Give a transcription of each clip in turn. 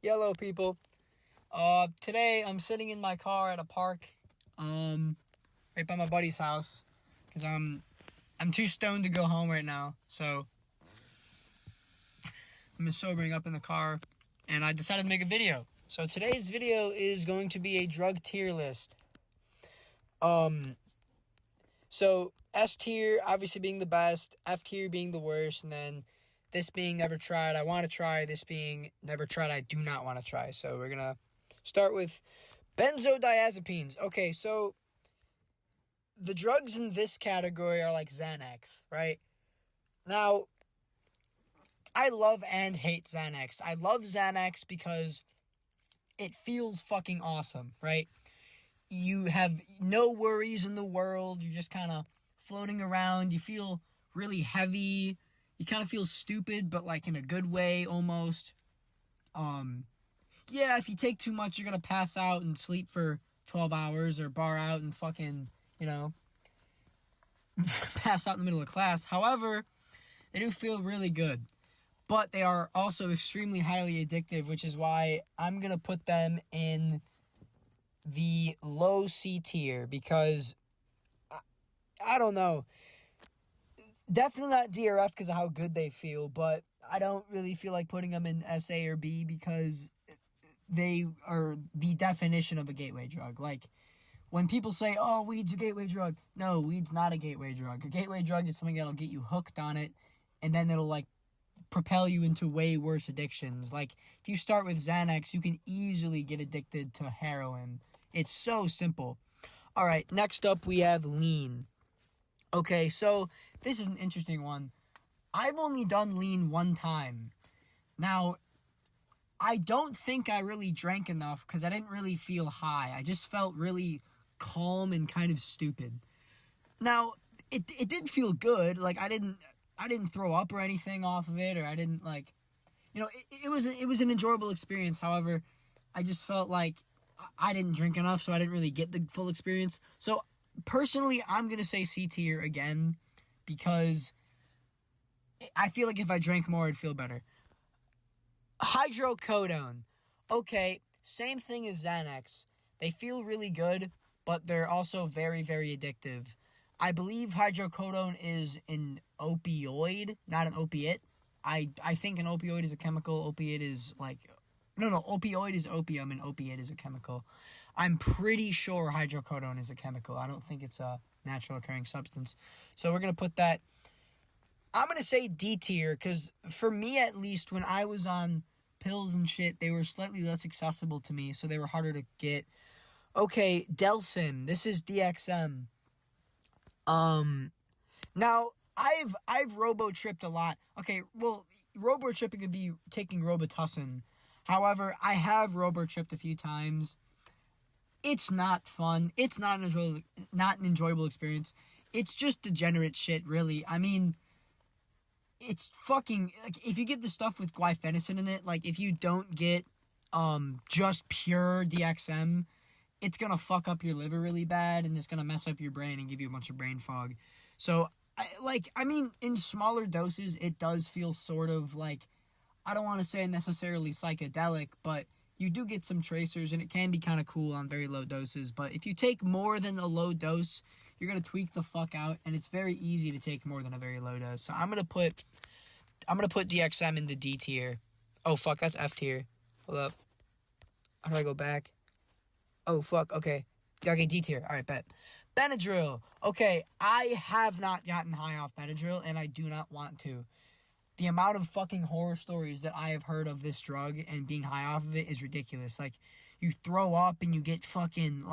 Yellow people. Today I'm sitting in my car at a park, right by my buddy's house, cause I'm too stoned to go home right now. So I'm just sobering up in the car, and I decided to make a video. So today's video is going to be a drug tier list. So S tier obviously being the best, F tier being the worst, and then this being never tried, I want to try. This being never tried, I do not want to try. So we're going to start with benzodiazepines. Okay, so the drugs in this category are like Xanax, right? Now, I love and hate Xanax. I love Xanax because it feels fucking awesome, right? You have no worries in the world. You're just kind of floating around. You feel really heavy. You kind of feel stupid, but like in a good way almost. Yeah, if you take too much, you're going to pass out and sleep for 12 hours or bar out and fucking, pass out in the middle of class. However, they do feel really good. But they are also extremely highly addictive, which is why I'm going to put them in the low C tier because, I don't know. Definitely not DRF because of how good they feel, but I don't really feel like putting them in SA or B because they are the definition of a gateway drug. Like, when people say, oh, weed's a gateway drug, no, weed's not a gateway drug. A gateway drug is something that'll get you hooked on it, and then it'll, propel you into way worse addictions. Like, if you start with Xanax, you can easily get addicted to heroin. It's so simple. All right, next up we have lean. Okay, so this is an interesting one. I've only done lean one time. Now, I don't think I really drank enough because I didn't really feel high. I just felt really calm and kind of stupid. Now, it did feel good. Like, I didn't throw up or anything off of it, or I didn't it was an enjoyable experience. However, I just felt like I didn't drink enough, so I didn't really get the full experience. So personally, I'm gonna say C tier again because I feel like if I drank more, I'd feel better. Hydrocodone. Okay, same thing as Xanax. They feel really good, but they're also very, very addictive. I believe hydrocodone is an opioid, not an opiate. I think an opioid is a chemical. Opiate is opioid is opium and opiate is a chemical. I'm pretty sure hydrocodone is a chemical. I don't think it's a natural occurring substance. So we're going to put that. I'm going to say D tier because for me at least, when I was on pills and shit, they were slightly less accessible to me, so they were harder to get. Okay, Delsin. This is DXM. Now, I've robo-tripped a lot. Okay, well, robo-tripping could be taking Robitussin. However, I have robo-tripped a few times. It's not fun. It's not an enjoyable experience. It's just degenerate shit, really. I mean, it's fucking, if you get the stuff with guaifenesin in it, if you don't get, just pure DXM, it's gonna fuck up your liver really bad, and it's gonna mess up your brain and give you a bunch of brain fog. So, in smaller doses, it does feel sort of I don't want to say necessarily psychedelic, but you do get some tracers, and it can be kind of cool on very low doses. But if you take more than a low dose, you're gonna tweak the fuck out, and it's very easy to take more than a very low dose. So I'm gonna put DXM in the D tier. Oh fuck, that's F tier. Hold up. How do I go back? Oh, fuck, okay. Okay, D tier. Alright, bet. Benadryl. Okay, I have not gotten high off Benadryl, and I do not want to. The amount of fucking horror stories that I have heard of this drug and being high off of it is ridiculous. You throw up and you get fucking,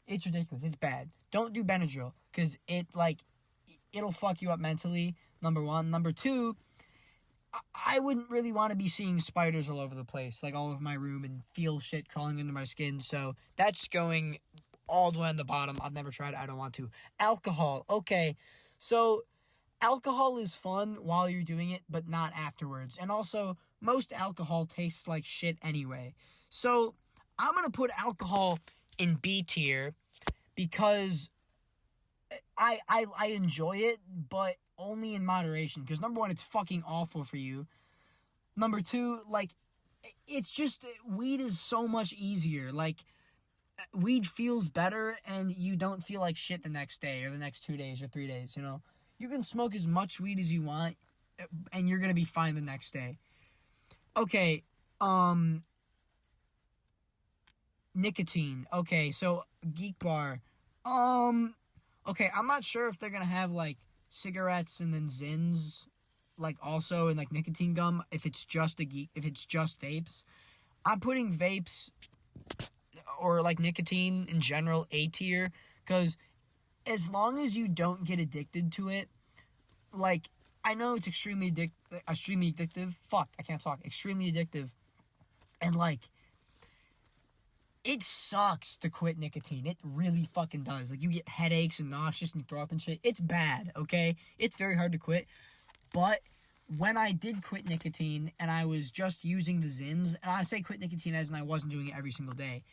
it's ridiculous. It's bad. Don't do Benadryl, because it'll fuck you up mentally, number one. Number two, I wouldn't really want to be seeing spiders all over the place, all over my room, and feel shit crawling into my skin. So that's going all the way on the bottom. I've never tried it. I don't want to. Alcohol. Okay. So alcohol is fun while you're doing it, but not afterwards. And also, most alcohol tastes like shit anyway. So I'm going to put alcohol in B tier because I enjoy it, but only in moderation. Because number one, it's fucking awful for you. Number two, it's just weed is so much easier. Like weed feels better, and you don't feel like shit the next day or the next 2 days or 3 days. You know, you can smoke as much weed as you want, and you're gonna be fine the next day. Okay, nicotine. Okay, so Geek Bar. Okay, I'm not sure if they're gonna have like cigarettes and then Zins, like also and like nicotine gum. If it's just if it's just vapes, I'm putting vapes or like nicotine in general A tier, because as long as you don't get addicted to it, like I know it's extremely addictive. Fuck, I can't talk. Extremely addictive, and like it sucks to quit nicotine. It really fucking does. Like you get headaches and nauseous and you throw up and shit. It's bad. Okay, it's very hard to quit. But when I did quit nicotine and I was just using the Zins, and I say quit nicotine as in I wasn't doing it every single day,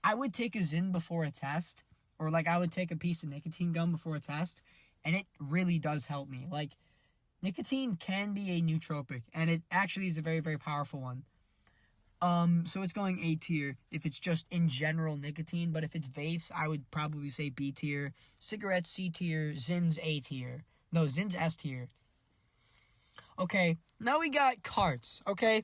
I would take a Zyn before a test, or like I would take a piece of nicotine gum before a test, and it really does help me. Like nicotine can be a nootropic, and it actually is a very, very powerful one. So it's going A tier if it's just in general nicotine, but if it's vapes, I would probably say B tier. Cigarettes, C tier. Zins, A tier. No, Zins, S tier. Okay, now we got carts, okay?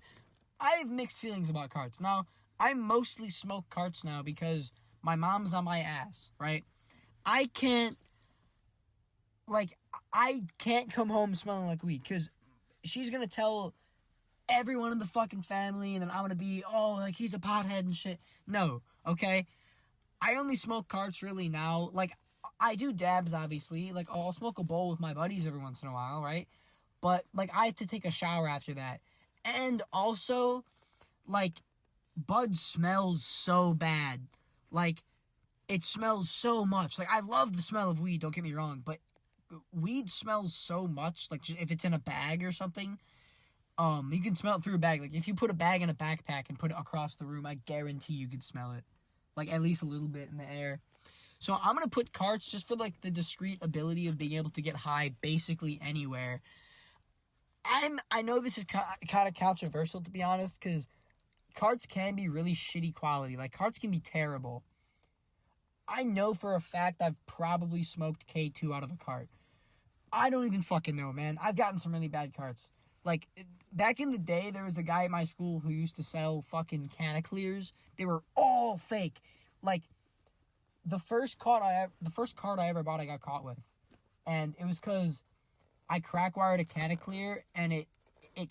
I have mixed feelings about carts. Now, I mostly smoke carts now because my mom's on my ass, right? I can't come home smelling like weed, because she's gonna tell everyone in the fucking family, and then I'm gonna be, oh, like he's a pothead and shit. No, okay? I only smoke carts really now. Like, I do dabs, obviously. Like, I'll smoke a bowl with my buddies every once in a while, right? But, like, I have to take a shower after that. And also, like, bud smells so bad. Like, it smells so much. Like, I love the smell of weed, don't get me wrong, but weed smells so much. Like, if it's in a bag or something, you can smell it through a bag. Like, if you put a bag in a backpack and put it across the room, I guarantee you could smell it. Like, at least a little bit in the air. So I'm gonna put carts just for, like, the discreet ability of being able to get high basically anywhere. I know this is kind of controversial, to be honest, because carts can be really shitty quality. Like, carts can be terrible. I know for a fact I've probably smoked K2 out of a cart. I don't even fucking know, man. I've gotten some really bad carts. Like, back in the day, there was a guy at my school who used to sell fucking Canacleers. They were all fake. Like, the first cart I ever bought, I got caught with. And it was because I crack wired a Canacleer, and it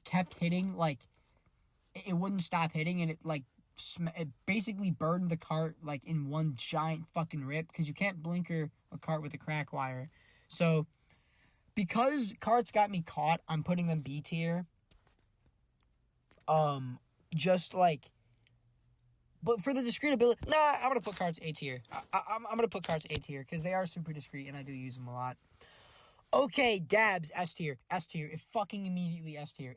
kept hitting, like, it wouldn't stop hitting, and it basically burned the cart, like, in one giant fucking rip, because you can't blinker a cart with a crack wire. So, because carts got me caught, I'm putting them B tier. Just like, but for the discreet ability, I'm gonna put carts A tier. I'm gonna put carts A tier because they are super discreet and I do use them a lot. Okay, dabs S tier. It fucking immediately S tier.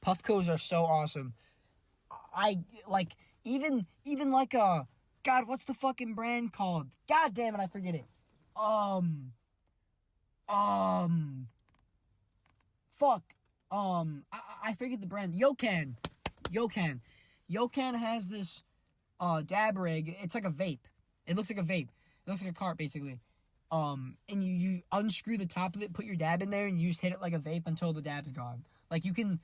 Puffcos are so awesome. I like even like a God. What's the fucking brand called? God damn it, I forget it. Fuck. I forget the brand. Yocan. Yocan has this dab rig. It's like a vape. It looks like a vape. It looks like a cart basically. And you unscrew the top of it, put your dab in there, and you just hit it like a vape until the dab's gone. Like, you can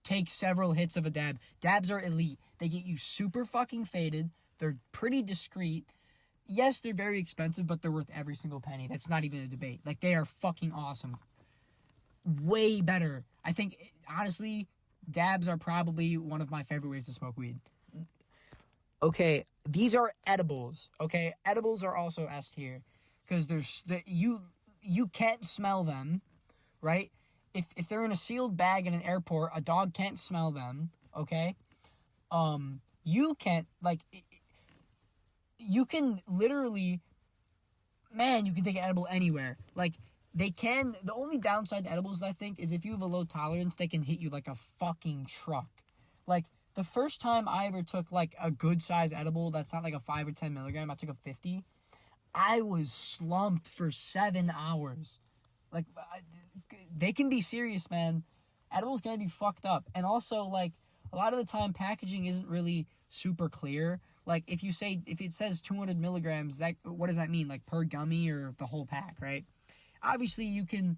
take several hits of a dab. Dabs are elite. They get you super fucking faded. They're pretty discreet. Yes, they're very expensive, but they're worth every single penny. That's not even a debate. Like, they are fucking awesome. Way better. I think, honestly, dabs are probably one of my favorite ways to smoke weed. Okay, these are edibles. Okay, edibles are also S tier. Because you can't smell them, right? If they're in a sealed bag in an airport, a dog can't smell them, okay? You can't, like, you can literally, man, you can take an edible anywhere. Like, the only downside to edibles, I think, is if you have a low tolerance, they can hit you like a fucking truck. Like, the first time I ever took, like, a good size edible that's not like a 5 or 10 milligram, I took a 50. I was slumped for 7 hours. Like, they can be serious, man. Edibles gonna be fucked up. And also, like, a lot of the time packaging isn't really super clear. Like if it says 200 milligrams, that what does that mean? Like per gummy or the whole pack, right? Obviously you can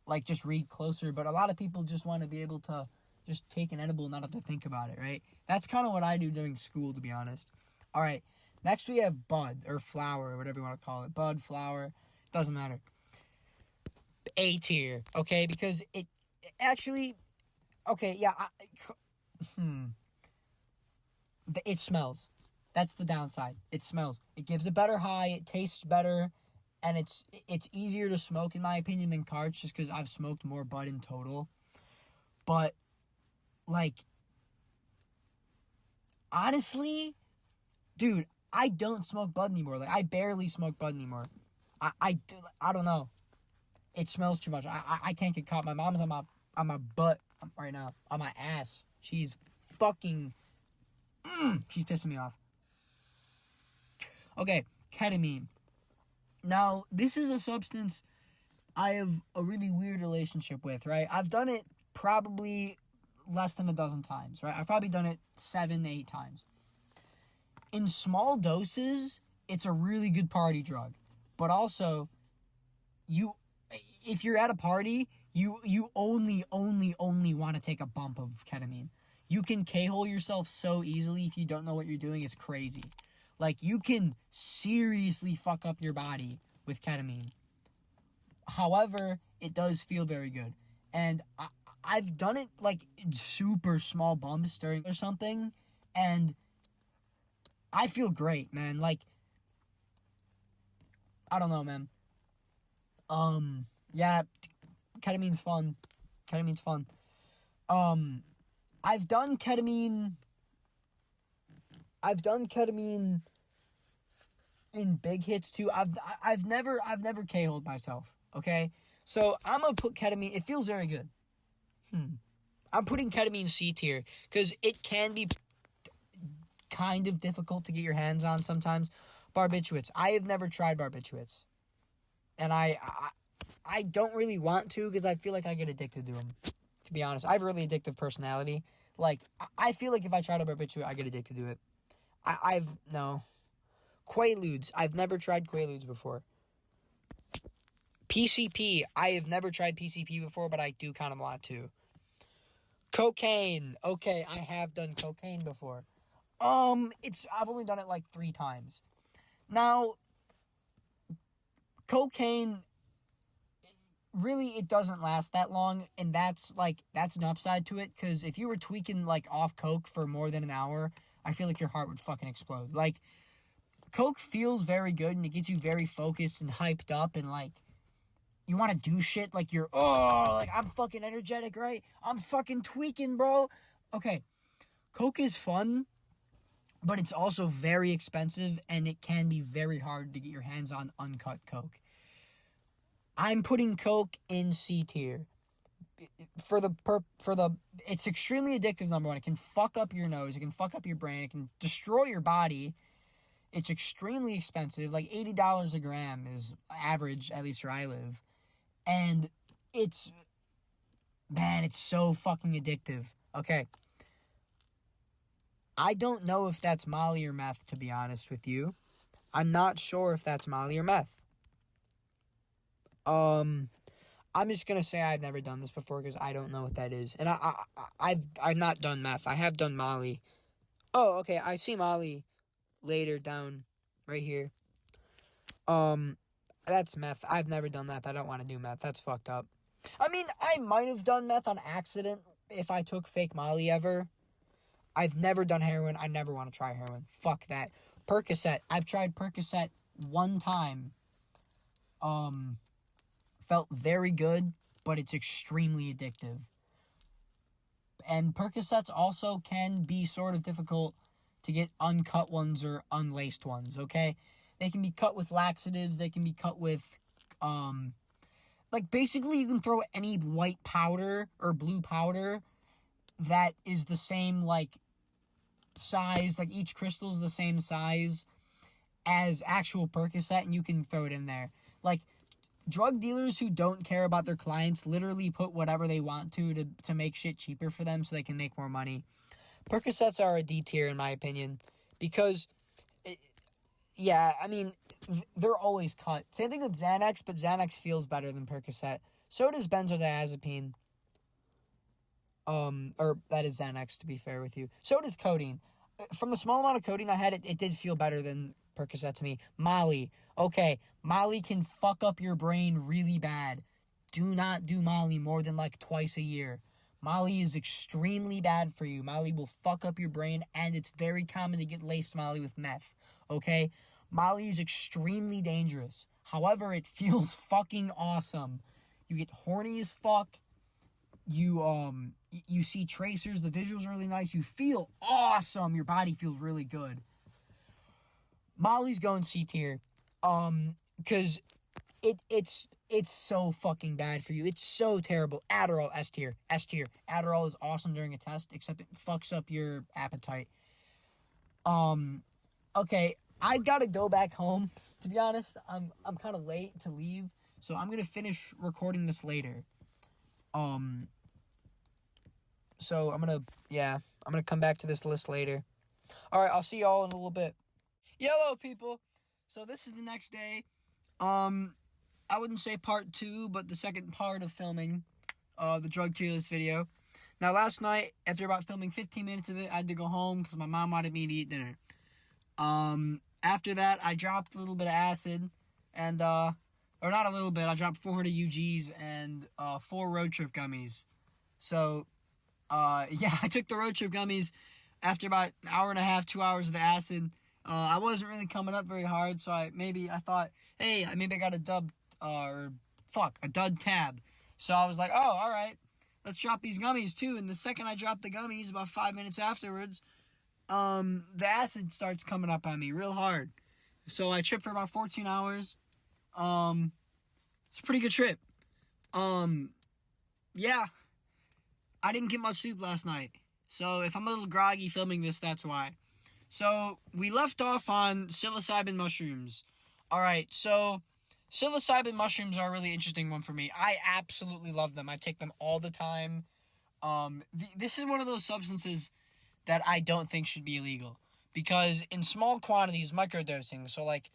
like just read closer, but a lot of people just want to be able to just take an edible and not have to think about it, right? That's kind of what I do during school, to be honest. All right, next we have bud or flower or whatever you want to call it. Bud, flower, doesn't matter. A tier, okay? Because it actually, okay, yeah, it smells. That's the downside. It smells. It gives a better high. It tastes better, and it's easier to smoke in my opinion than carts, just because I've smoked more bud in total. But like, honestly, dude, I don't smoke bud anymore. Like, I barely smoke bud anymore. I don't know. It smells too much. I can't get caught. My mom's on my butt right now, on my ass. She's fucking. She's pissing me off. Okay, ketamine. Now, this is a substance I have a really weird relationship with, right? I've done it probably less than a dozen times, right? I've probably done it 7, 8 times. In small doses, it's a really good party drug. But also, if you're at a party, you only want to take a bump of ketamine. You can K-hole yourself so easily if you don't know what you're doing. It's crazy. Like, you can seriously fuck up your body with ketamine. However, it does feel very good. And I've done it, like, super small bumps during or something. And I feel great, man. Like, I don't know, man. Yeah, ketamine's fun. Ketamine's fun. I've done ketamine in big hits too. I've never K-holed myself, okay? So I'm gonna put ketamine. It feels very good. I'm putting ketamine C tier because it can be kind of difficult to get your hands on sometimes. Barbiturates. I have never tried barbiturates, and I don't really want to because I feel like I get addicted to them. To be honest, I have a really addictive personality. Like, I feel like if I try to barbiturate, I get addicted to it. No. Quaaludes. I've never tried Quaaludes before. PCP. I have never tried PCP before, but I do kind of want to. Cocaine. Okay, I have done cocaine before. I've only done it like 3 times. Now, cocaine, really, it doesn't last that long, and that's an upside to it, because if you were tweaking, like, off coke for more than an hour, I feel like your heart would fucking explode. Like, coke feels very good, and it gets you very focused and hyped up, and, like, you want to do shit, like, I'm fucking energetic, right? I'm fucking tweaking, bro. Okay, coke is fun, but it's also very expensive, and it can be very hard to get your hands on uncut coke. I'm putting coke in C tier. It's extremely addictive, number one. It can fuck up your nose, it can fuck up your brain, it can destroy your body. It's extremely expensive, like $80 a gram is average, at least where I live. And it's so fucking addictive. Okay. I don't know if that's Molly or meth, to be honest with you. I'm not sure if that's Molly or meth. I'm just gonna say I've never done this before because I don't know what that is, and I've not done meth. I have done Molly. Oh, okay. I see Molly later down right here. That's meth. I've never done meth. I don't want to do meth. That's fucked up. I mean, I might have done meth on accident if I took fake Molly ever. I've never done heroin. I never want to try heroin. Fuck that. Percocet. I've tried Percocet 1 time. Felt very good, but it's extremely addictive. And Percocets also can be sort of difficult to get uncut ones or unlaced ones, okay? They can be cut with laxatives, they can be cut with, like, basically you can throw any white powder or blue powder that is the same, like, size, like, each crystal is the same size as actual Percocet, and you can throw it in there. Like, drug dealers who don't care about their clients literally put whatever they want to make shit cheaper for them so they can make more money. Percocets are a D tier in my opinion because, yeah, I mean, they're always cut. Same thing with Xanax, but Xanax feels better than Percocet. So does benzodiazepine. Or that is Xanax, to be fair with you. So does codeine. From the small amount of codeine I had, it did feel better than Percocet to me. Molly. Okay, Molly can fuck up your brain really bad. Do not do Molly more than like twice a year. Molly is extremely bad for you. Molly will fuck up your brain, and it's very common to get laced Molly with meth. Okay? Molly is extremely dangerous. However, it feels fucking awesome. You get horny as fuck. You see tracers, the visuals are really nice. You feel awesome. Your body feels really good. Molly's going C tier. Cause it's so fucking bad for you. It's so terrible. Adderall, S tier. S tier. Adderall is awesome during a test, except it fucks up your appetite. Okay, I've got to go back home. To be honest, I'm kind of late to leave, so I'm gonna finish recording this later. So I'm gonna come back to this list later. All right, I'll see y'all in a little bit. Hello, people. So this is the next day. I wouldn't say part 2, but the second part of filming, the drug tier list video. Now, last night, after about filming 15 minutes of it, I had to go home because my mom wanted me to eat dinner. After that, I dropped a little bit of acid, and, or not a little bit, I dropped 400 UGs and, 4 road trip gummies. So, yeah, I took the road trip gummies after about an hour and a half, 2 hours of the acid. I wasn't really coming up very hard, so I thought, hey, maybe I got a dud tab. So I was like, oh, all right, let's drop these gummies too. And the second I dropped the gummies, about 5 minutes afterwards, the acid starts coming up on me real hard. So I tripped for about 14 hours. It's a pretty good trip. Yeah, I didn't get much sleep last night. So if I'm a little groggy filming this, that's why. So we left off on psilocybin mushrooms. Alright, so psilocybin mushrooms are a really interesting one for me. I absolutely love them. I take them all the time. This is one of those substances that I don't think should be illegal. Because in small quantities, microdosing, so like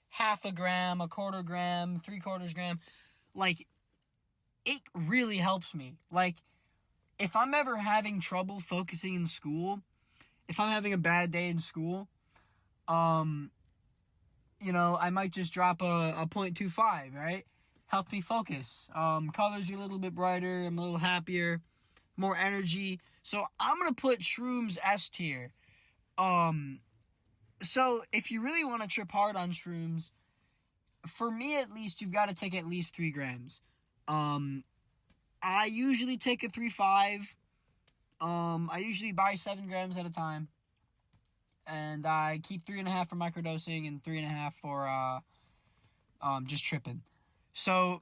half a gram, a quarter gram, 3/4 gram, like, it really helps me. Like, if I'm ever having trouble focusing in school, if I'm having a bad day in school, I might just drop a 0.25, right? Helps me focus. Colors are a little bit brighter. I'm a little happier. More energy. So I'm going to put shrooms S tier. So if you really want to trip hard on shrooms, for me at least, you've got to take at least 3 grams. I usually take a 3.5. I usually buy 7 grams at a time. And I keep 3.5 for microdosing and 3.5 for just tripping. So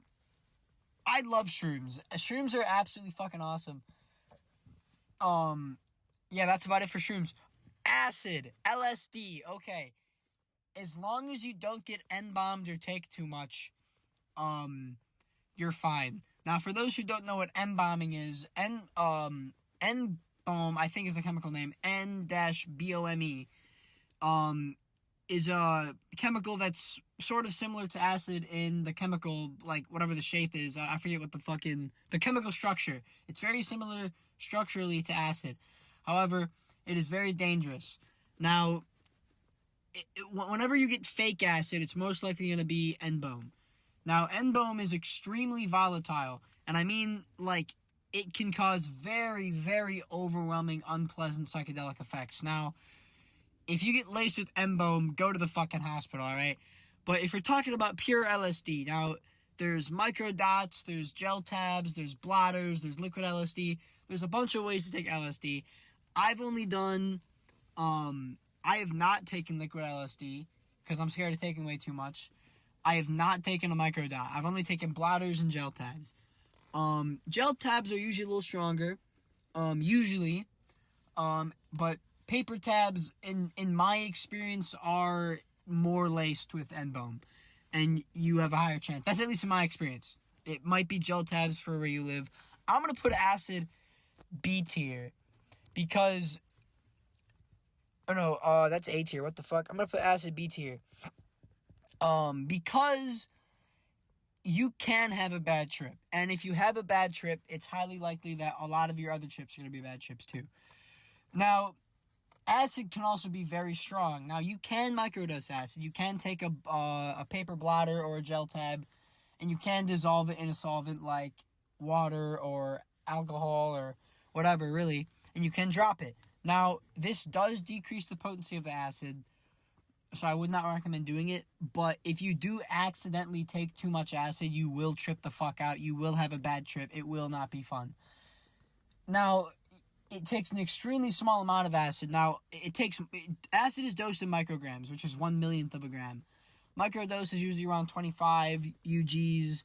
I love shrooms. Shrooms are absolutely fucking awesome. Yeah, that's about it for shrooms. Acid, LSD, okay. As long as you don't get N-bombed or take too much, you're fine. Now, for those who don't know what N-bombing is, N-bomb, I think is the chemical name, N-BOME, is a chemical that's sort of similar to acid in the chemical, like, whatever the shape is. I forget what the chemical structure. It's very similar structurally to acid. However, it is very dangerous. Now, whenever you get fake acid, it's most likely going to be N-BOME. Now, N-BOME is extremely volatile, and I mean, like, it can cause very, very overwhelming, unpleasant psychedelic effects. Now, if you get laced with N-BOME, go to the fucking hospital, alright? But if you're talking about pure LSD, now, there's microdots, there's gel tabs, there's blotters, there's liquid LSD. There's a bunch of ways to take LSD. I've only done, I have not taken liquid LSD, because I'm scared of taking way too much. I have not taken a microdot. I've only taken blotters and gel tabs. Gel tabs are usually a little stronger, but paper tabs, in my experience, are more laced with N-BOME. and you have a higher chance. That's at least in my experience. It might be gel tabs for where you live. I'm going to put acid B tier because... Oh, no, that's A tier. What the fuck? I'm going to put acid B tier. Because you can have a bad trip. And if you have a bad trip, it's highly likely that a lot of your other trips are going to be bad trips too. Now, acid can also be very strong. Now, you can microdose acid. You can take a paper blotter or a gel tab, and you can dissolve it in a solvent like water or alcohol or whatever, really, and you can drop it. Now, this does decrease the potency of the acid, so I would not recommend doing it, but if you do accidentally take too much acid, you will trip the fuck out. You will have a bad trip. It will not be fun. Now, it takes an extremely small amount of acid. Now, acid is dosed in micrograms, which is 1/1,000,000th of a gram. Microdose is usually around 25 UGs.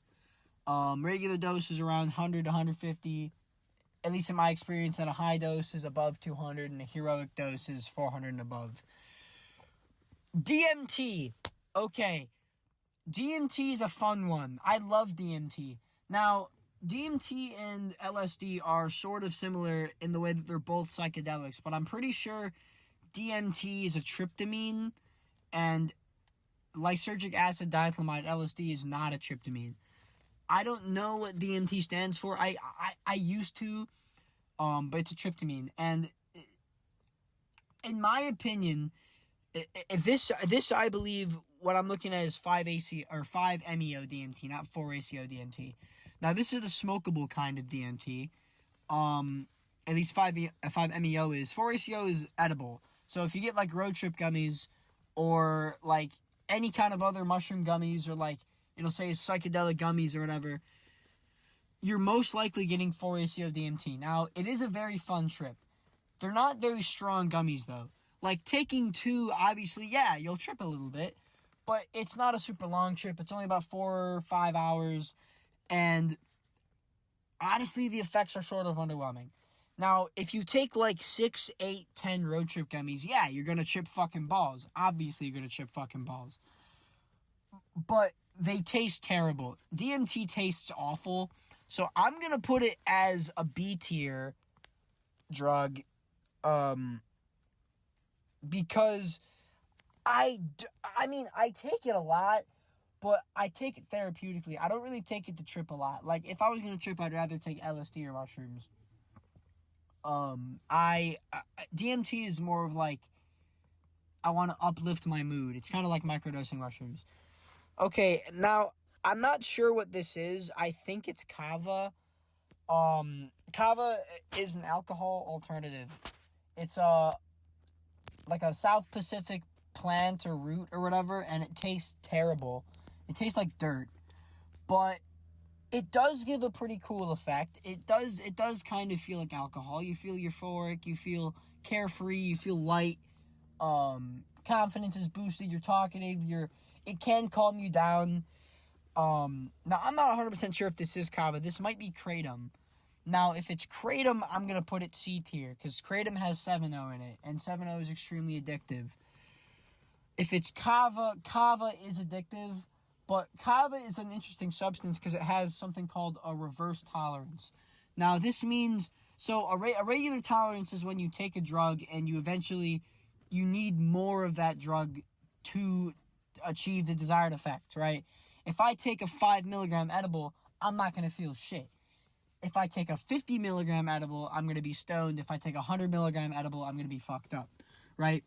Regular dose is around 100 to 150. At least in my experience, and a high dose is above 200, and a heroic dose is 400 and above. DMT. Okay. DMT is a fun one. I love DMT. Now, DMT and LSD are sort of similar in the way that they're both psychedelics, but I'm pretty sure DMT is a tryptamine, and lysergic acid diethylamide, LSD, is not a tryptamine. I don't know what DMT stands for. I used to, but it's a tryptamine. And in my opinion, this I believe what I'm looking at is 5-MeO DMT, not 4-ACO DMT. Now, this is the smokable kind of DMT. At least 5-MeO is. 4-ACO is edible. So if you get like road trip gummies or like any kind of other mushroom gummies or like, it'll say psychedelic gummies or whatever, you're most likely getting 4-ACO DMT. Now, it is a very fun trip. They're not very strong gummies, though. Like, taking 2, obviously, yeah, you'll trip a little bit, but it's not a super long trip. It's only about 4 or 5 hours, and honestly, the effects are sort of underwhelming. Now, if you take, like, 6, 8, 10 road trip gummies, yeah, you're gonna trip fucking balls. Obviously, you're gonna trip fucking balls. But they taste terrible. DMT tastes awful. So I'm going to put it as a B tier drug. Because I take it a lot, but I take it therapeutically. I don't really take it to trip a lot. Like, if I was going to trip, I'd rather take LSD or mushrooms. DMT is more of like, I want to uplift my mood. It's kind of like microdosing mushrooms. Okay, now, I'm not sure what this is. I think it's kava. Kava is an alcohol alternative. It's like a South Pacific plant or root or whatever, and it tastes terrible. It tastes like dirt. But it does give a pretty cool effect. It does kind of feel like alcohol. You feel euphoric, you feel carefree, you feel light. Confidence is boosted, you're talkative, it can calm you down. Now, I'm not 100% sure if this is kava. This might be kratom. Now, if it's kratom, I'm going to put it C tier, because kratom has 7-O in it, and 7-O is extremely addictive. If it's kava is addictive, but kava is an interesting substance because it has something called a reverse tolerance. Now, this means, so a regular tolerance is when you take a drug and you need more of that drug to achieve the desired effect, right? If I take a 5 milligram edible, I'm not going to feel shit. If I take a 50 milligram edible, I'm going to be stoned. If I take a 100 milligram edible, I'm going to be fucked up, right?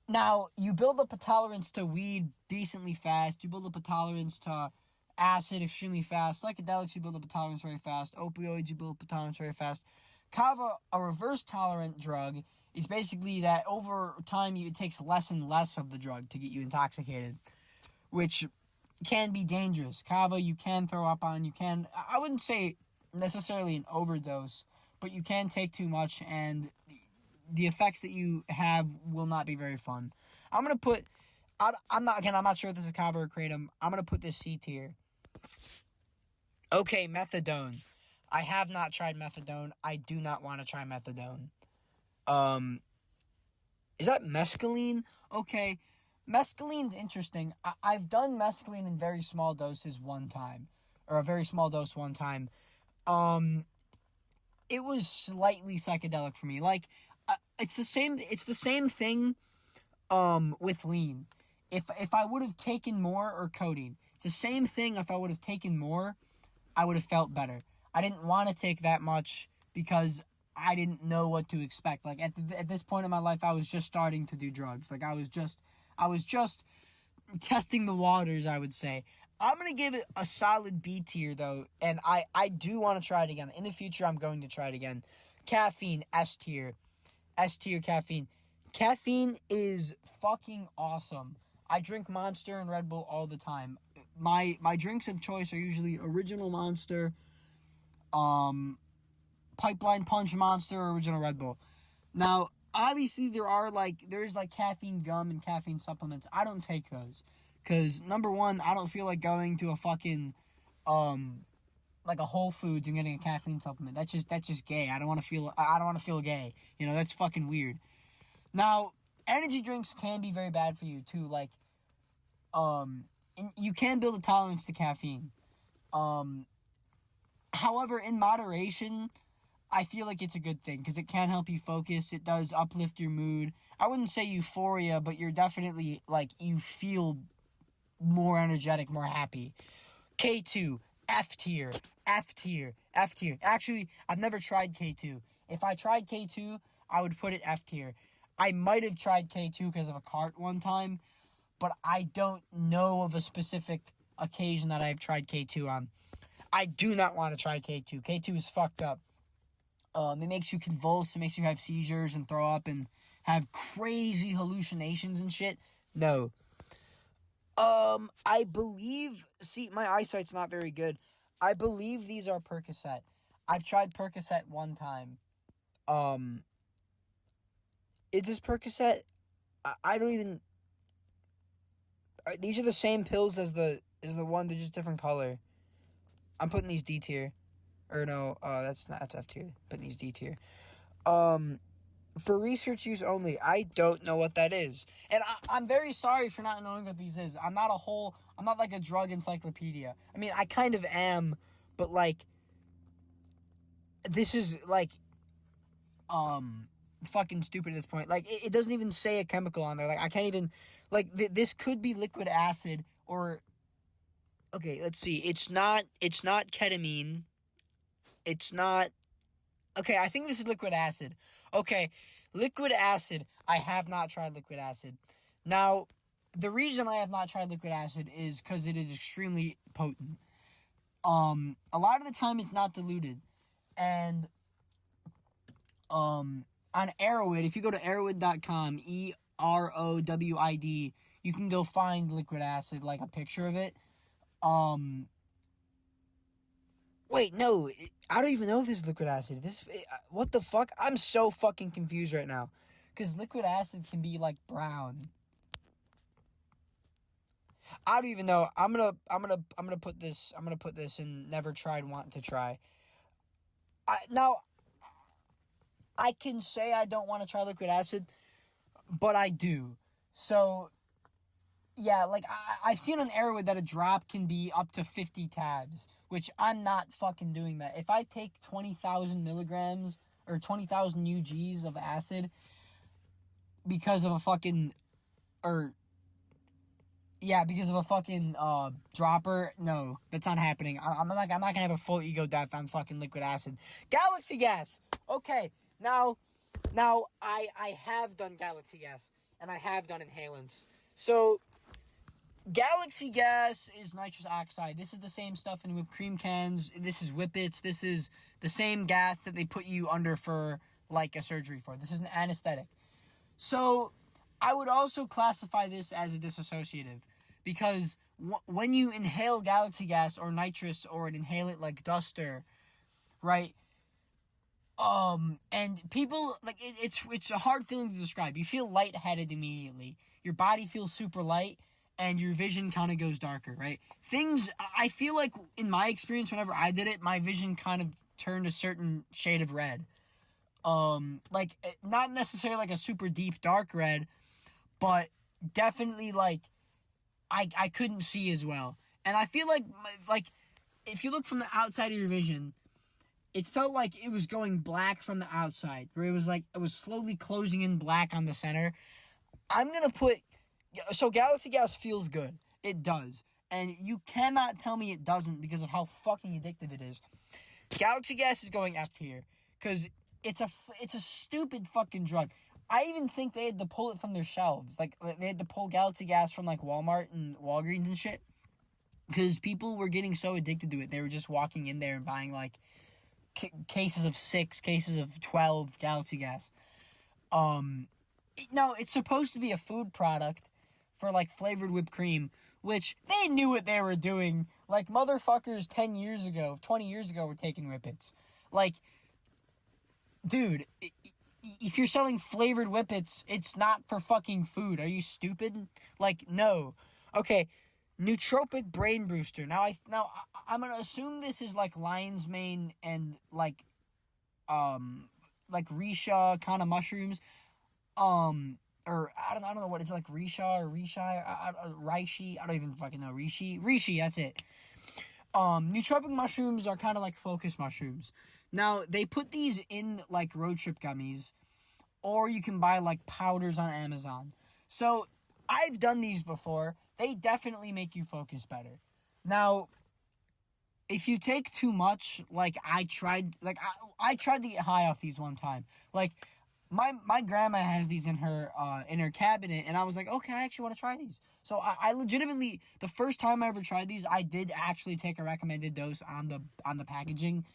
Now, you build up a tolerance to weed decently fast. You build up a tolerance to acid extremely fast. Psychedelics, you build up a tolerance very fast. Opioids, you build up a tolerance very fast. Kava, a reverse tolerant drug, is basically that over time it takes less and less of the drug to get you intoxicated, which can be dangerous. Kava, you can throw up on. I wouldn't say necessarily an overdose, but you can take too much, and the effects that you have will not be very fun. I'm not sure if this is kava or kratom. I'm going to put this C tier. Okay, methadone. I have not tried methadone. I do not want to try methadone. Is that mescaline? Okay, Mescaline's interesting. I've done mescaline in very small doses one time, or a very small dose one time. It was slightly psychedelic for me. Like, it's the same. It's the same thing. With lean, if I would have taken more, or codeine, it's the same thing. If I would have taken more, I would have felt better. I didn't want to take that much because I didn't know what to expect. Like at this point in my life, I was just starting to do drugs. Like I was just testing the waters, I would say. I'm going to give it a solid B tier, though, and I do want to try it again. In the future, I'm going to try it again. Caffeine, S tier. S tier caffeine. Caffeine is fucking awesome. I drink Monster and Red Bull all the time. My drinks of choice are usually Original Monster, Pipeline Punch Monster, or Original Red Bull. Now, obviously, there's caffeine gum and caffeine supplements. I don't take those. Because, number one, I don't feel like going to a fucking, like a Whole Foods and getting a caffeine supplement. That's just gay. I don't want to feel gay. You know, that's fucking weird. Now, energy drinks can be very bad for you, too. Like, you can build a tolerance to caffeine. However, in moderation, I feel like it's a good thing because it can help you focus. It does uplift your mood. I wouldn't say euphoria, but you're definitely, like, you feel more energetic, more happy. K2, F tier, F tier, F tier. Actually, I've never tried K2. If I tried K2, I would put it F tier. I might have tried K2 because of a cart one time, but I don't know of a specific occasion that I've tried K2 on. I do not want to try K2. K2 is fucked up. It makes you convulse, it makes you have seizures and throw up and have crazy hallucinations and shit. No. I believe, see, my eyesight's not very good. I believe these are Percocet. I've tried Percocet one time. Is this Percocet? I don't even... These are the same pills as the one, they're just different color. I'm putting these D tier. Or no, that's F tier. Putting these D tier. For research use only, I don't know what that is. And I'm very sorry for not knowing what these is. I'm not like a drug encyclopedia. I mean, I kind of am, but like, this is like, fucking stupid at this point. Like, it doesn't even say a chemical on there. Like, I can't even, like, this could be liquid acid or, okay, let's see. It's not ketamine. It's not, okay, I think this is liquid acid. Okay, liquid acid. I have not tried liquid acid. Now, the reason I have not tried liquid acid is because it is extremely potent. A lot of the time it's not diluted. And, on Erowid, if you go to erowid.com, EROWID, you can go find liquid acid, like a picture of it. Wait, no, I don't even know if this is liquid acid. What the fuck? I'm so fucking confused right now. Because liquid acid can be, like, brown. I don't even know. I'm gonna put this in never tried, want to try. Now, I can say I don't want to try liquid acid, but I do. So, yeah, like, I've seen on Erowid that a drop can be up to 50 tabs, which I'm not fucking doing that. If I take 20,000 milligrams or 20,000 UGs of acid because of a fucking, because of a fucking dropper, no, that's not happening. I'm not gonna have a full ego death on fucking liquid acid. Galaxy gas. Okay, now I have done Galaxy gas and I have done inhalants. So, Galaxy gas is nitrous oxide. This is the same stuff in whipped cream cans. This is Whippets. This is the same gas that they put you under for, like, a surgery for. This is an anesthetic. So, I would also classify this as a dissociative. Because when you inhale Galaxy gas or nitrous or an inhalant like Duster, right? And people, like, it's a hard feeling to describe. You feel lightheaded immediately. Your body feels super light. And your vision kind of goes darker, right? I feel like, in my experience, whenever I did it, my vision kind of turned a certain shade of red. Like, not necessarily like a super deep dark red, but definitely, like, I couldn't see as well. And I feel like, if you look from the outside of your vision, it felt like it was going black from the outside, where it was slowly closing in black on the center. I'm going to put, so Galaxy Gas feels good. It does. And you cannot tell me it doesn't because of how fucking addictive it is. Galaxy Gas is going F tier because it's a stupid fucking drug. I even think they had to pull it from their shelves. Like, they had to pull Galaxy Gas from, like, Walmart and Walgreens and shit. Because people were getting so addicted to it. They were just walking in there and buying, like, cases of 6, cases of 12 Galaxy Gas. Now, it's supposed to be a food product for, like, flavored whipped cream, which they knew what they were doing. Like, motherfuckers 10 years ago, 20 years ago were taking Whippets. Like, dude, if you're selling flavored Whippets, it's not for fucking food. Are you stupid? Like, no. Okay, nootropic brain booster. Now I'm gonna assume this is like lion's mane and like Risha kind of mushrooms. Or I don't know what it's like, Risha or Reishi. I don't even fucking know. Rishi. That's it. Nootropic mushrooms are kind of like focus mushrooms. Now they put these in like road trip gummies, or you can buy like powders on Amazon. So I've done these before. They definitely make you focus better. Now, if you take too much, like I tried to get high off these one time. Like my grandma has these in her cabinet, and I was like, okay, I actually want to try these. So I legitimately, the first time I ever tried these, I did actually take a recommended dose on the packaging,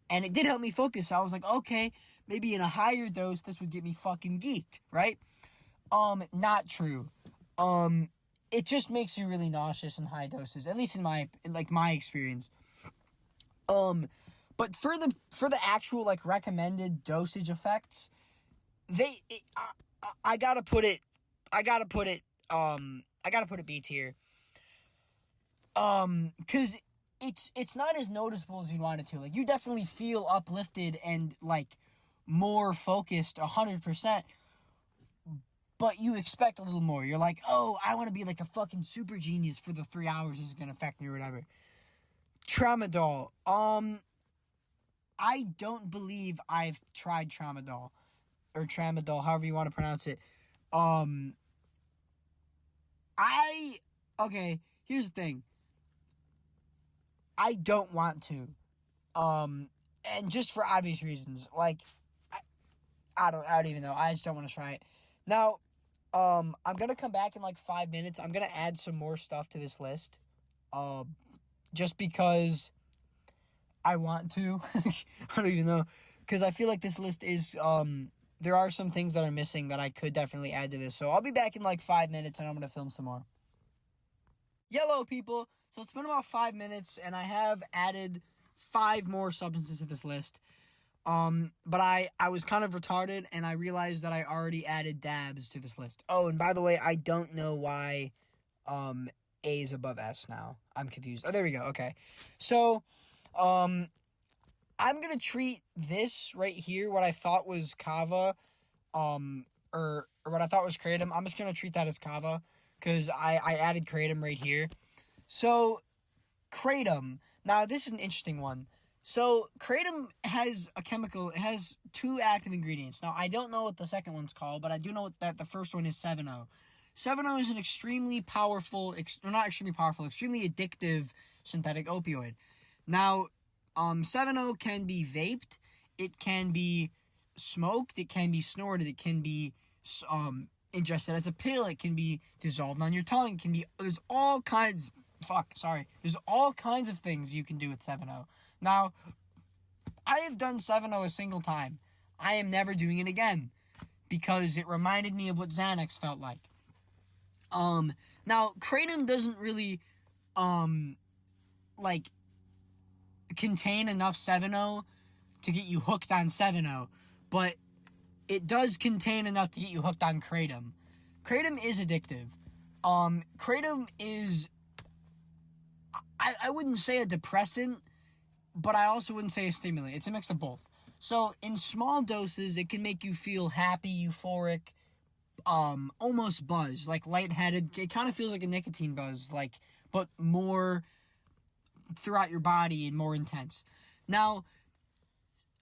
and it did help me focus. So I was like, okay, maybe in a higher dose, this would get me fucking geeked, right? Not true. It just makes you really nauseous in high doses, at least in my experience. But for the actual like recommended dosage effects, I gotta put it B tier. Cause it's not as noticeable as you want it to. Like, you definitely feel uplifted and like more focused 100%. But you expect a little more. You're like, oh, I want to be like a fucking super genius for the 3 hours this is going to affect me or whatever. Tramadol. I don't believe I've tried Tramadol. Or Tramadol, however you want to pronounce it. Okay, here's the thing. I don't want to. And just for obvious reasons. Like, I don't even know. I just don't want to try it. Now, I'm going to come back in like 5 minutes. I'm going to add some more stuff to this list. Just because I want to. I don't even know. Because I feel like this list is, there are some things that are missing that I could definitely add to this. So I'll be back in like 5 minutes and I'm going to film some more. Yellow people. So it's been about 5 minutes and I have added 5 more substances to this list. But I was kind of retarded, and I realized that I already added dabs to this list. Oh, and by the way, I don't know why, A is above S now. I'm confused. Oh, there we go. Okay. So, I'm gonna treat this right here, what I thought was kava, or what I thought was kratom. I'm just gonna treat that as kava, because I added kratom right here. So, kratom. Now, this is an interesting one. So, kratom has a chemical, it has 2 active ingredients. Now, I don't know what the second one's called, but I do know that the first one is 7-O. 7-O is an extremely addictive synthetic opioid. Now, 7-O can be vaped, it can be smoked, it can be snorted, it can be ingested as a pill, it can be dissolved on your tongue, there's all kinds of things you can do with 7-O. Now, I have done 7-O a single time. I am never doing it again because it reminded me of what Xanax felt like. Now, kratom doesn't really, contain enough 7-O to get you hooked on 7-O, but it does contain enough to get you hooked on kratom. Kratom is addictive. Kratom is, I wouldn't say a depressant, but I also wouldn't say a stimulant. It's a mix of both. So, in small doses, it can make you feel happy, euphoric, almost buzz, like lightheaded. It kind of feels like a nicotine buzz, like, but more throughout your body and more intense. Now,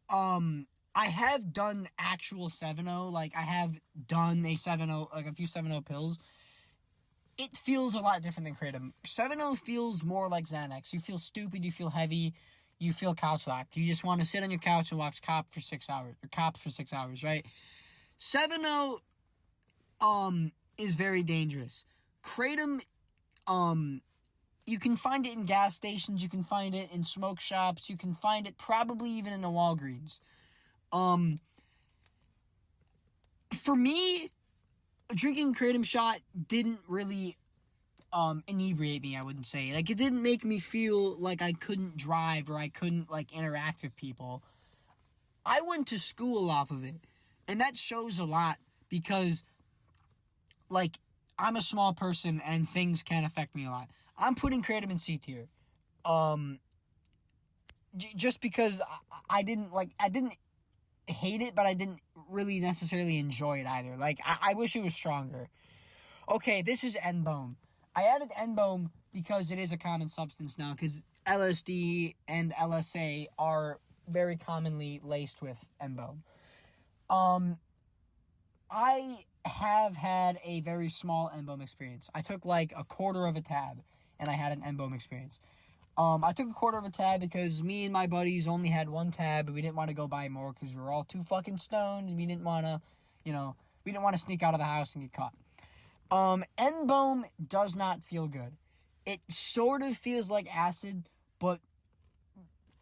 I have done actual 7-0, like I have done a 7-0, like a few 7-0 pills. It feels a lot different than Kratom. 7-0 feels more like Xanax. You feel stupid, you feel heavy, you feel couch locked. You just want to sit on your couch and watch Cops for 6 hours, right? 7-0 is very dangerous. Kratom, you can find it in gas stations, you can find it in smoke shops, you can find it probably even in the Walgreens. For me, drinking Kratom shot didn't really inebriate me, I wouldn't say. Like, it didn't make me feel like I couldn't drive or I couldn't, like, interact with people. I went to school off of it, and that shows a lot because, like, I'm a small person and things can affect me a lot. I'm putting Kratom in C tier. Just because I didn't hate it, but I didn't really necessarily enjoy it either. Like, I wish it was stronger. Okay, this is N-Bone. I added N-Bone because it is a common substance now, because LSD and LSA are very commonly laced with N-Bone. I have had a very small N-Bone experience. I took like a quarter of a tab, and I had an N-Bone experience. I took a quarter of a tab because me and my buddies only had one tab, and we didn't want to go buy more because we were all too fucking stoned, and we didn't want to sneak out of the house and get caught. N-Bone does not feel good. It sort of feels like acid, but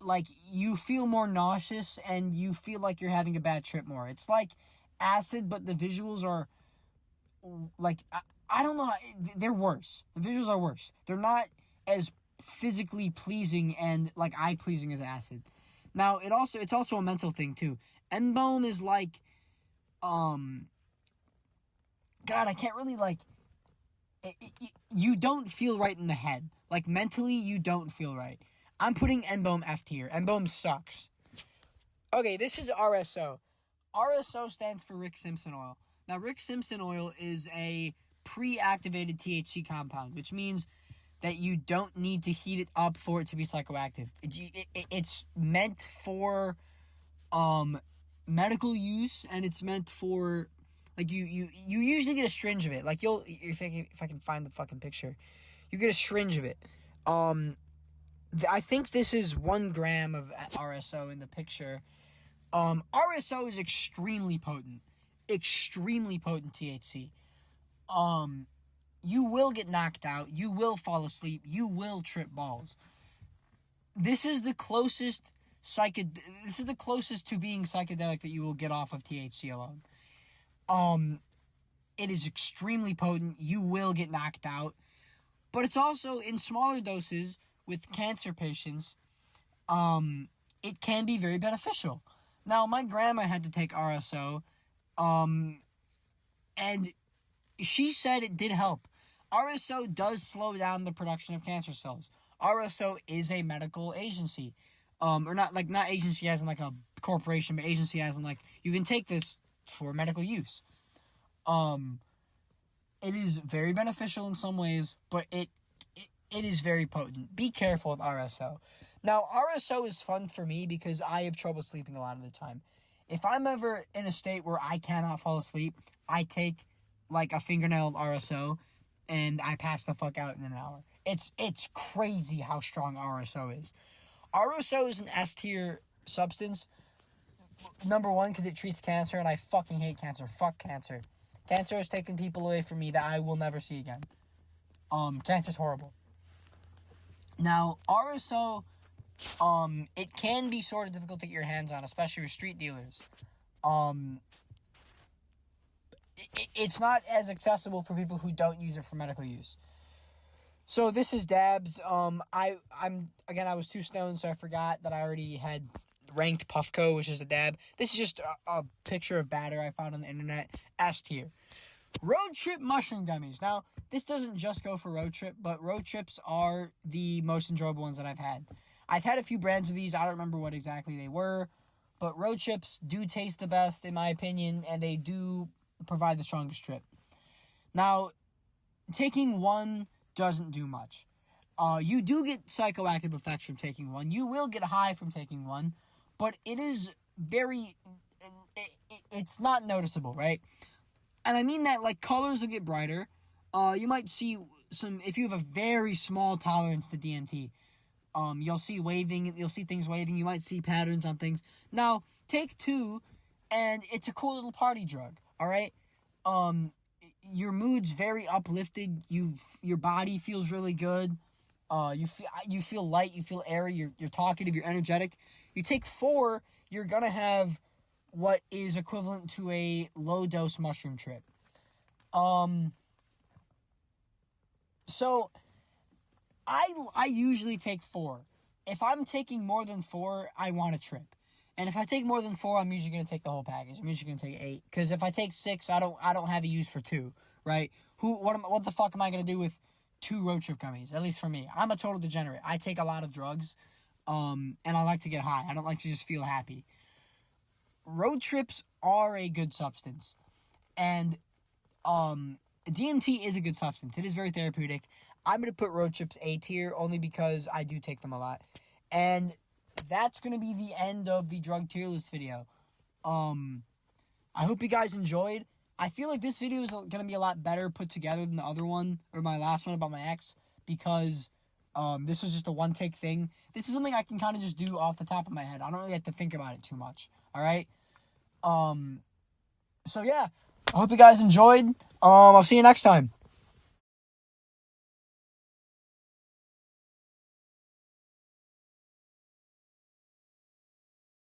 like you feel more nauseous and you feel like you're having a bad trip more. It's like acid, but the visuals are like, I don't know, they're worse. The visuals are worse. They're not as physically pleasing and like eye pleasing as acid. Now it's also a mental thing too. N-Bone is like, God, I can't really like. You don't feel right in the head. Like mentally, you don't feel right. I'm putting N-Bone F tier. N-Bone sucks. Okay, this is RSO. RSO stands for Rick Simpson oil. Now, Rick Simpson oil is a pre-activated THC compound, which means that you don't need to heat it up for it to be psychoactive. It's meant for medical use, and it's meant for like you usually get a syringe of it. Like if I can find the fucking picture, you get a syringe of it. I think this is 1 gram of RSO in the picture. RSO is extremely potent THC. You will get knocked out, you will fall asleep, you will trip balls. This is the closest to being psychedelic that you will get off of THC alone. It is extremely potent, you will get knocked out, but it's also in smaller doses with cancer patients. It can be very beneficial. Now, my grandma had to take RSO, and she said it did help. RSO does slow down the production of cancer cells. RSO is a medical agency. Or not agency as in like a corporation, but agency as in like you can take this for medical use. It is very beneficial in some ways, but it is very potent. Be careful with RSO. Now, RSO is fun for me because I have trouble sleeping a lot of the time. If I'm ever in a state where I cannot fall asleep, I take like a fingernail of RSO and I pass the fuck out in an hour. It's crazy how strong RSO is. RSO is an S tier substance. Number 1, because it treats cancer, and I fucking hate cancer. Fuck cancer. Cancer has taken people away from me that I will never see again. Cancer's horrible. Now, RSO, it can be sort of difficult to get your hands on, especially with street dealers. It's not as accessible for people who don't use it for medical use. So this is dabs. I was too stoned, so I forgot that I already had ranked Puffco, which is a dab. This is just a picture of batter I found on the internet. S tier. Road Trip mushroom gummies. Now, this doesn't just go for road trip, but road trips are the most enjoyable ones that I've had. I've had a few brands of these. I don't remember what exactly they were, but road trips do taste the best in my opinion, and they do provide the strongest trip. Now, taking one doesn't do much. You do get psychoactive effects from taking one. You will get high from taking one, but it is it's not noticeable, right? And I mean that, like, colors will get brighter. You might see if you have a very small tolerance to DMT, you'll see things waving. You might see patterns on things. Now, take two, and it's a cool little party drug, all right? Your mood's very uplifted. Your body feels really good. You feel light. You feel airy. You're talkative. You're energetic. You take 4, you're gonna have what is equivalent to a low dose mushroom trip. So I usually take 4. If I'm taking more than 4, I want a trip. And if I take more than 4, I'm usually gonna take the whole package. I'm usually gonna take 8. Because if I take 6, I don't have a use for 2, right? What the fuck am I gonna do with 2 road trip gummies? At least for me. I'm a total degenerate. I take a lot of drugs, and I like to get high. I don't like to just feel happy. Road trips are a good substance. And DMT is a good substance. It is very therapeutic. I'm going to put road trips A tier only because I do take them a lot. And that's going to be the end of the drug tier list video. I hope you guys enjoyed. I feel like this video is going to be a lot better put together than the other one, or my last one about my ex, because this was just a one-take thing. This is something I can kind of just do off the top of my head. I don't really have to think about it too much. All right? So, yeah. I hope you guys enjoyed. I'll see you next time.